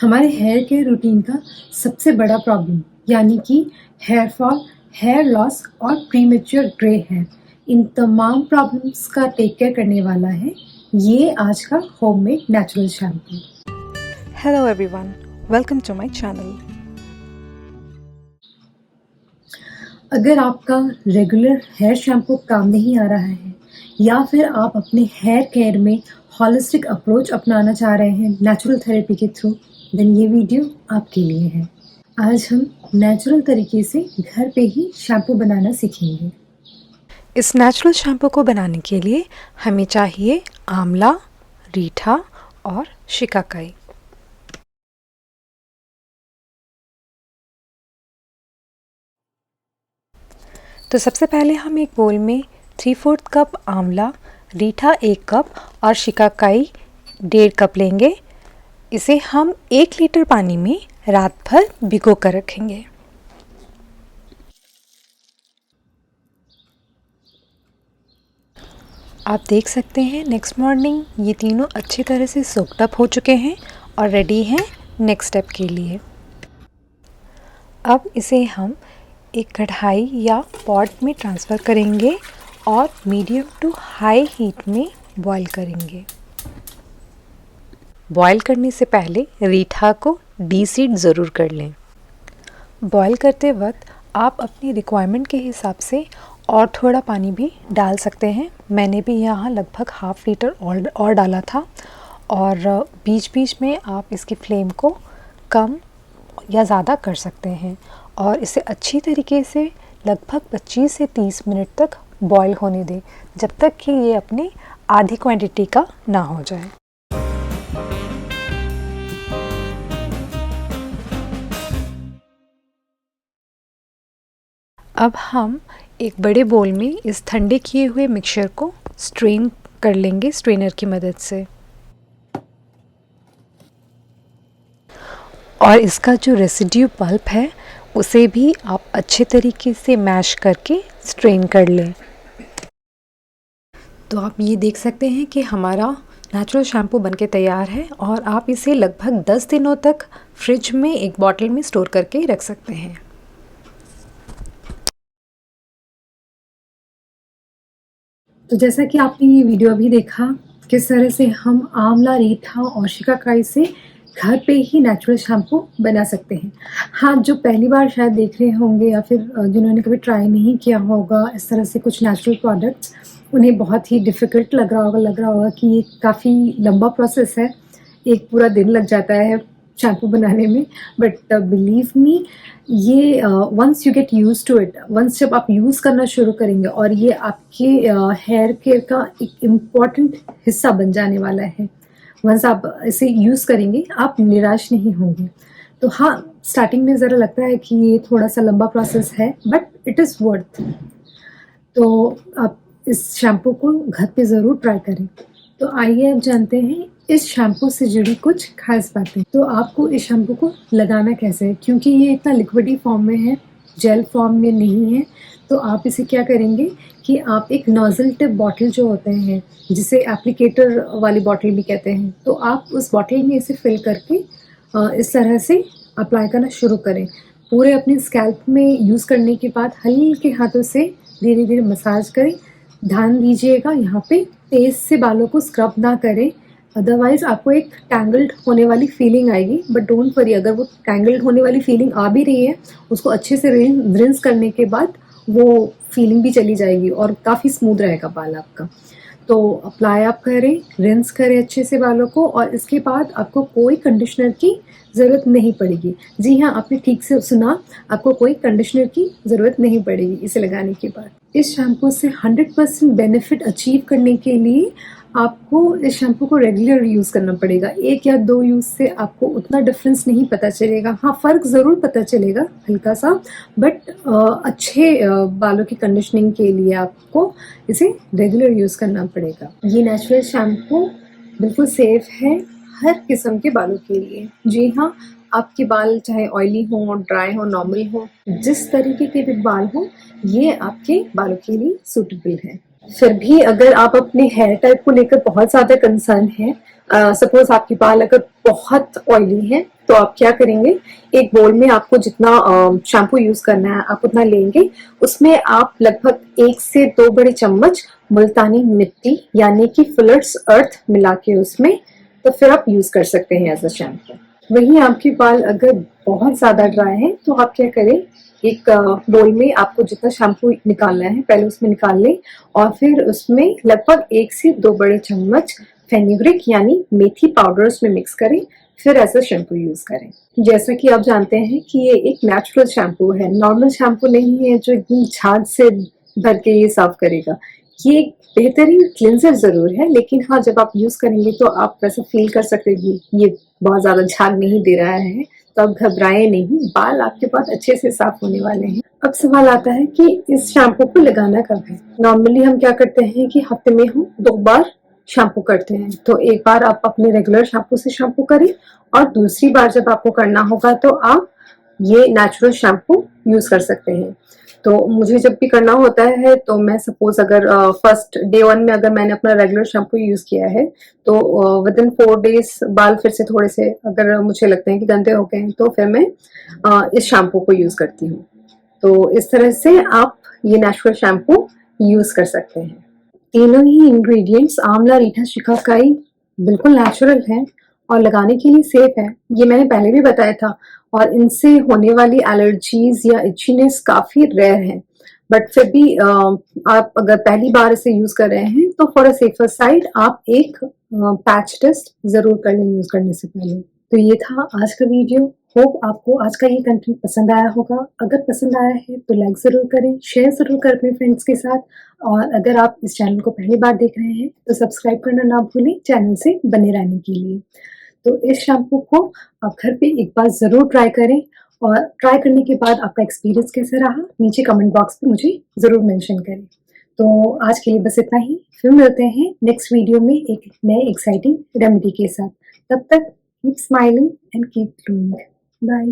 हमारे hair care routine का सबसे बड़ा प्रॉब्लम यानी कि हेयर फॉल, हेयर लॉस और प्रीमेच्योर ग्रे हेयर, इन तमाम प्रॉब्लम्स का टेक केयर करने वाला है ये आज का homemade natural shampoo. Hello everyone, welcome to my channel. अगर आपका रेगुलर हेयर शैम्पू काम नहीं आ रहा है या फिर आप अपने हेयर केयर में हॉलिस्टिक अप्रोच अपनाना चाह रहे हैं नेचुरल थेरेपी के थ्रू, देन ये वीडियो आपके लिए है। आज हम नेचुरल तरीके से घर पे ही शैम्पू बनाना सीखेंगे। इस नेचुरल शैम्पू को बनाने के लिए हमें चाहिए आंवला, रीठा और शिकाकाई। तो सबसे पहले हम एक बोल में 3/4 कप आंवला, रीठा 1 कप और शिकाकाई 1.5 कप लेंगे। इसे हम 1 लीटर पानी में रात भर भिगो कर रखेंगे। आप देख सकते हैं नेक्स्ट मॉर्निंग ये तीनों अच्छी तरह से सोक्ड अप हो चुके हैं और रेडी हैं नेक्स्ट स्टेप के लिए। अब इसे हम एक कढ़ाई या पॉट में ट्रांसफ़र करेंगे और मीडियम टू हाई हीट में बॉईल करेंगे। बॉईल करने से पहले रीठा को डीसीड ज़रूर कर लें। बॉईल करते वक्त आप अपनी रिक्वायरमेंट के हिसाब से और थोड़ा पानी भी डाल सकते हैं। मैंने भी यहाँ लगभग ½ लीटर और डाला था। और बीच बीच में आप इसकी फ्लेम को कम या ज़्यादा कर सकते हैं और इसे अच्छी तरीके से लगभग 25 से 30 मिनट तक बॉईल होने दें, जब तक कि ये अपनी आधी क्वांटिटी का ना हो जाए। अब हम एक बड़े बोल में इस ठंडे किए हुए मिक्सचर को स्ट्रेन कर लेंगे स्ट्रेनर की मदद से। और इसका जो रेसिड्यू पल्प है उसे भी आप अच्छे तरीके से मैश करके स्ट्रेन कर लें। तो आप ये देख सकते हैं कि हमारा नेचुरल शैम्पू बनके तैयार है और आप इसे लगभग 10 दिनों तक फ्रिज में एक बॉटल में स्टोर करके रख सकते हैं। तो जैसा कि आपने ये वीडियो अभी देखा, किस तरह से हम आंवला, रीठा और शिकाकाई से घर पे ही नेचुरल शैम्पू बना सकते हैं। हाँ, जो पहली बार शायद देख रहे होंगे या फिर जिन्होंने कभी ट्राई नहीं किया होगा इस तरह से कुछ नेचुरल प्रोडक्ट्स, उन्हें बहुत ही डिफ़िकल्ट लग रहा होगा कि ये काफ़ी लंबा प्रोसेस है, एक पूरा दिन लग जाता है शैम्पू बनाने में। बट बिलीव मी, ये once you get used to it, once जब आप यूज़ करना शुरू करेंगे और ये आपके हेयर केयर का एक इम्पॉर्टेंट हिस्सा बन जाने वाला है। वंस आप इसे यूज़ करेंगे आप निराश नहीं होंगे। तो हाँ, स्टार्टिंग में ज़रा लगता है कि ये थोड़ा सा लंबा प्रोसेस है, बट इट इज़ वर्थ। तो आप इस शैम्पू को घर पे ज़रूर ट्राई करें। तो आइए अब जानते हैं इस शैम्पू से जुड़ी कुछ खास बातें। तो आपको इस शैम्पू को लगाना कैसे है, क्योंकि ये इतना लिक्विडी फॉर्म में है, जेल फॉर्म में नहीं है। तो आप इसे क्या करेंगे कि आप एक नोज़ल टिप बॉटल जो होते हैं, जिसे एप्लीकेटर वाली बॉटल भी कहते हैं, तो आप उस बॉटल में इसे फिल करके इस तरह से अप्लाई करना शुरू करें। पूरे अपने स्कैल्प में यूज़ करने के बाद हल्के हाथों से धीरे धीरे मसाज करें। ध्यान दीजिएगा यहाँ पे तेज़ से बालों को स्क्रब ना करें, अदरवाइज़ आपको एक टैंगल्ड होने वाली फीलिंग आएगी। बट डोंट वरी, अगर वो टैंगल्ड होने वाली फीलिंग आ भी रही है, उसको अच्छे से रिंस करने के बाद वो फीलिंग भी चली जाएगी और काफ़ी स्मूथ रहेगा बाल आपका। तो अप्लाई आप करें, रिंस करें अच्छे से बालों को और इसके बाद आपको कोई कंडीशनर की ज़रूरत नहीं पड़ेगी। जी हाँ, आपने ठीक से सुना, आपको कोई कंडीशनर की ज़रूरत नहीं पड़ेगी इसे लगाने के बाद। इस शैम्पू से 100% बेनिफिट अचीव करने के लिए आपको इस शैम्पू को रेगुलर यूज़ करना पड़ेगा। 1 या 2 यूज़ से आपको उतना डिफरेंस नहीं पता चलेगा। हाँ, फ़र्क ज़रूर पता चलेगा हल्का सा, बट अच्छे बालों की कंडीशनिंग के लिए आपको इसे रेगुलर यूज़ करना पड़ेगा। ये नेचुरल शैम्पू बिल्कुल सेफ़ है हर किस्म के बालों के लिए। जी हाँ, आपके बाल चाहे ऑयली हों, ड्राई हों, नॉर्मल हों, जिस तरीके के भी बाल हों, ये आपके बालों के लिए सूटेबल है। फिर भी अगर आप अपने हेयर टाइप को लेकर बहुत ज़्यादा कंसर्न है, सपोज आपके बाल अगर बहुत ऑयली हैं, तो आप क्या करेंगे, एक बोल में आपको जितना शैम्पू यूज करना है आप उतना लेंगे। उसमें आप लगभग 1 से 2 बड़े चम्मच मुल्तानी मिट्टी यानी कि फुलर्स अर्थ मिला के उसमें, तो फिर आप यूज कर सकते हैं एज अ शैम्पू। वहीं आपके बाल अगर बहुत ज़्यादा ड्राई हैं तो आप क्या करें, एक बोल में आपको जितना शैम्पू निकालना है पहले उसमें निकाल लें, और फिर उसमें लगभग 1 से 2 बड़े चम्मच फेनुग्रीक यानी मेथी पाउडर उसमें मिक्स करें, फिर ऐसा शैम्पू यूज करें। जैसा कि आप जानते हैं कि ये एक नेचुरल शैम्पू है, नॉर्मल शैम्पू नहीं है जो एकदम झाग से भर के ये साफ करेगा। ये एक बेहतरीन क्लिनजर जरूर है, लेकिन हाँ जब आप यूज करेंगे तो आप वैसे फील कर सकते हैं ये बहुत ज्यादा झाग नहीं दे रहा है, तो आप घबराएं नहीं, बाल आपके पास अच्छे से साफ होने वाले हैं। अब सवाल आता है कि इस शैम्पू को लगाना कब है। नॉर्मली हम क्या करते हैं कि हफ्ते में हम 2 बार शैम्पू करते हैं, तो एक बार आप अपने रेगुलर शैम्पू से शैम्पू करें, और दूसरी बार जब आपको करना होगा तो आप ये नेचुरल शैम्पू यूज कर सकते हैं। तो मुझे जब भी करना होता है तो मैं सपोज अगर फर्स्ट डे 1 में अगर मैंने अपना रेगुलर शैम्पू यूज किया है, तो विद इन 4 डेज बाल फिर से थोड़े से अगर मुझे लगते हैं कि गंदे हो गए हैं तो फिर मैं इस शैम्पू को यूज करती हूँ। तो इस तरह से आप ये नेचुरल शैम्पू यूज कर सकते हैं। तीनों ही इंग्रेडिएंट्स आंवला, रीठा, शिकाकाई बिल्कुल नेचुरल हैं और लगाने के लिए सेफ है, ये मैंने पहले भी बताया था। और इनसे होने वाली एलर्जीज या इचीनेस काफी रेयर है, बट फिर भी आप अगर पहली बार इसे यूज कर रहे हैं तो फॉर अ सेफर साइड आप एक पैच टेस्ट जरूर कर लें यूज करने से पहले। तो ये था आज का वीडियो। होप आपको आज का ये कंटेंट पसंद आया होगा। अगर पसंद आया है तो लाइक ज़रूर करें, शेयर ज़रूर करें अपने फ्रेंड्स के साथ, और अगर आप इस चैनल को पहली बार देख रहे हैं तो सब्सक्राइब करना ना भूलें चैनल से बने रहने के लिए। तो इस शैम्पू को आप घर पे एक बार ज़रूर ट्राई करें, और ट्राई करने के बाद आपका एक्सपीरियंस कैसा रहा नीचे कमेंट बॉक्स में मुझे ज़रूर मेंशन करें। तो आज के लिए बस इतना ही, फिर मिलते हैं नेक्स्ट वीडियो में एक नए एक्साइटिंग रेमेडी के साथ। तब तक keep smiling and keep glowing. Bye.